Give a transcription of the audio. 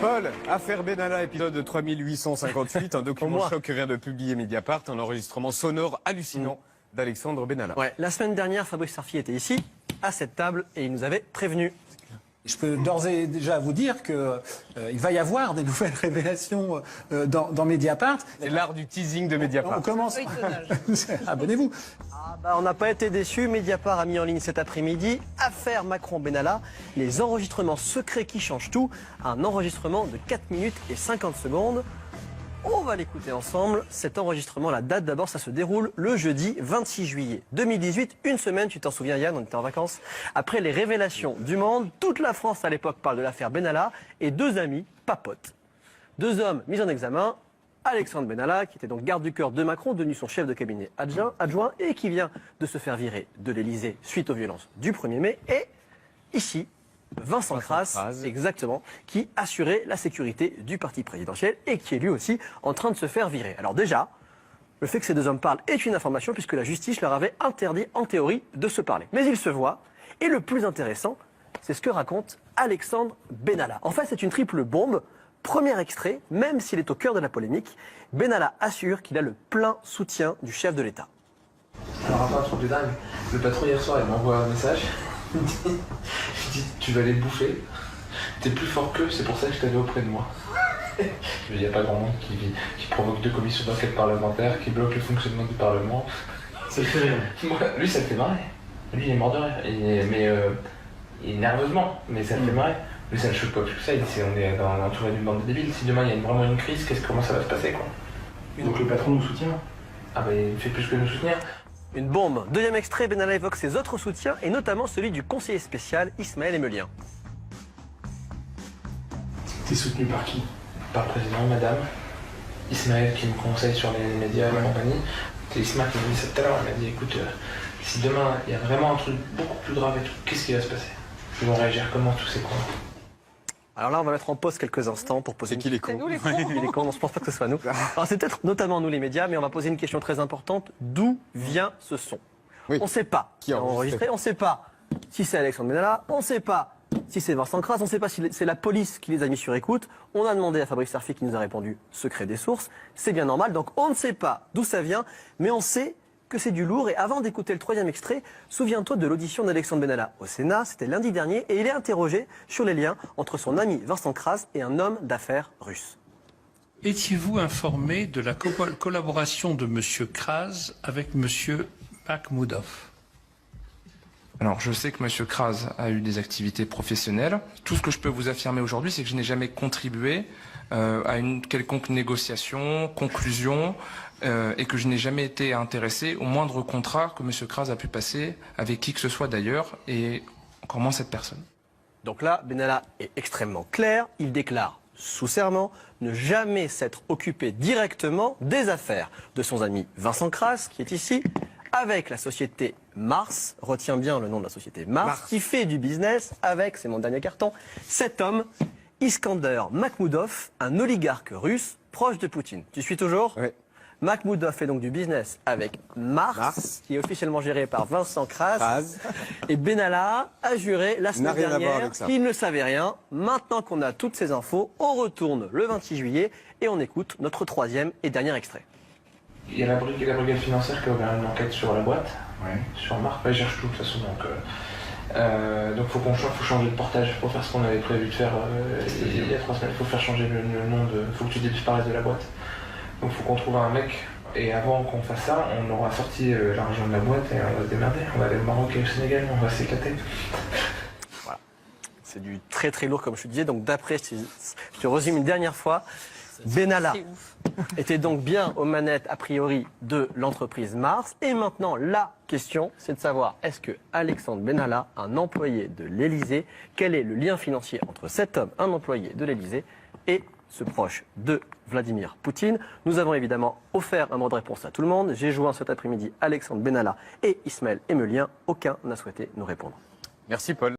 Paul, affaire Benalla, épisode 3858, un document choc que vient de publier Mediapart, un enregistrement sonore hallucinant d'Alexandre Benalla. Ouais, la semaine dernière, Fabrice Sarfi était ici, à cette table, et il nous avait prévenu. Je peux d'ores et déjà vous dire qu'il va y avoir des nouvelles révélations dans Mediapart. C'est l'art du teasing de Mediapart. On commence. Abonnez-vous. On n'a pas été déçus. Mediapart a mis en ligne cet après-midi affaire Macron-Benalla, les enregistrements secrets qui changent tout. Un enregistrement de 4 minutes et 50 secondes. On va l'écouter ensemble. Cet enregistrement, la date d'abord, ça se déroule le jeudi 26 juillet 2018. Une semaine, tu t'en souviens Yann, on était en vacances. Après les révélations du Monde, toute la France à l'époque parle de l'affaire Benalla et deux amis papotent. Deux hommes mis en examen. Alexandre Benalla, qui était donc garde du corps de Macron, devenu son chef de cabinet adjoint et qui vient de se faire virer de l'Élysée suite aux violences du 1er mai. Et ici, Vincent Kras, exactement, qui assurait la sécurité du parti présidentiel et qui est lui aussi en train de se faire virer. Alors déjà, le fait que ces deux hommes parlent est une information puisque la justice leur avait interdit en théorie de se parler. Mais ils se voient et le plus intéressant, c'est ce que raconte Alexandre Benalla. En fait, c'est une triple bombe. Premier extrait, même s'il est au cœur de la polémique, Benalla assure qu'il a le plein soutien du chef de l'État. Alors attends, un truc de dingue. Le patron hier soir, il m'envoie un message. Il me dit tu vas les bouffer. T'es plus fort qu'eux, c'est pour ça que je t'avais auprès de moi. Il n'y a pas grand monde qui provoque deux commissions d'enquête parlementaire, qui bloque le fonctionnement du Parlement. Ça le fait rire. Moi, lui, ça le fait marrer. Lui, il est mort de rire. Il est nerveusement, mais ça le fait marrer. Lui, ça ne choque pas plus que ça. On est entouré d'une bande de débiles. Si demain il y a vraiment une crise, comment ça va se passer, quoi? Donc le patron nous soutient? Ah bah il fait plus que nous soutenir. Une bombe. Deuxième extrait, Benalla évoque ses autres soutiens et notamment celui du conseiller spécial Ismaël Emelien. T'es soutenu par qui? Par le président, madame. Ismaël qui me conseille sur les médias et la compagnie. C'est Ismaël qui m'a dit ça tout à l'heure. Il m'a dit écoute, si demain il y a vraiment un truc beaucoup plus grave et tout, qu'est-ce qui va se passer? Ils vont réagir comment tous ces cons? Alors là, on va mettre en pause quelques instants pour poser... C'est qui les cons? Il est con, on ne pense pas que ce soit nous. Alors c'est peut-être notamment nous les médias, mais on va poser une question très importante. D'où vient ce son? On ne sait pas qui a enregistré. On ne sait pas si c'est Alexandre Benalla, on ne sait pas si c'est Vincent Kras, on ne sait pas si c'est la police qui les a mis sur écoute. On a demandé à Fabrice Sarfi qui nous a répondu secret des sources. C'est bien normal, donc on ne sait pas d'où ça vient, mais on sait que c'est du lourd. Et avant d'écouter le troisième extrait, souviens-toi de l'audition d'Alexandre Benalla au Sénat, c'était lundi dernier, et il est interrogé sur les liens entre son ami Vincent Kras et un homme d'affaires russe. Étiez-vous informé de la collaboration de M. Kras avec M. Makhmoudov? Alors, je sais que M. Kras a eu des activités professionnelles. Tout ce que je peux vous affirmer aujourd'hui, c'est que je n'ai jamais contribué à une quelconque négociation, conclusion, et que je n'ai jamais été intéressé au moindre contrat que M. Kras a pu passer avec qui que ce soit d'ailleurs, et encore moins cette personne. Donc là, Benalla est extrêmement clair. Il déclare sous serment ne jamais s'être occupé directement des affaires de son ami Vincent Kras, qui est ici, avec la société Mars, retiens bien le nom de la société Mars, qui fait du business avec, c'est mon dernier carton, cet homme, Iskander Makhmoudov, un oligarque russe proche de Poutine. Tu suis toujours? Oui. Makhmoudov fait donc du business avec Mars, qui est officiellement géré par Vincent Kras. Et Benalla a juré la semaine dernière qu'il ne savait rien. Maintenant qu'on a toutes ces infos, on retourne le 26 juillet et on écoute notre troisième et dernier extrait. Il y a la brigade financière qui a ouvert une enquête sur la boîte, sur Marc. Ils cherchent tout de toute façon. Donc faut changer de portage pour faire ce qu'on avait prévu de faire il y a 3 semaines. Il faut faire changer le nom faut que tu disparaisses de la boîte. Donc faut qu'on trouve un mec. Et avant qu'on fasse ça, on aura sorti l'argent de la boîte et on va se démerder. On va aller au Maroc et au Sénégal, on va s'éclater. Voilà. C'est du très très lourd comme je te disais. Donc d'après, je te résume une dernière fois. Benalla était donc bien aux manettes a priori de l'entreprise Mars. Et maintenant, la question, c'est de savoir, est-ce que Alexandre Benalla, un employé de l'Élysée, quel est le lien financier entre cet homme, un employé de l'Élysée, et ce proche de Vladimir Poutine? Nous avons évidemment offert un droit de réponse à tout le monde. J'ai joint cet après-midi Alexandre Benalla et Ismaël Emelien. Aucun n'a souhaité nous répondre. Merci Paul.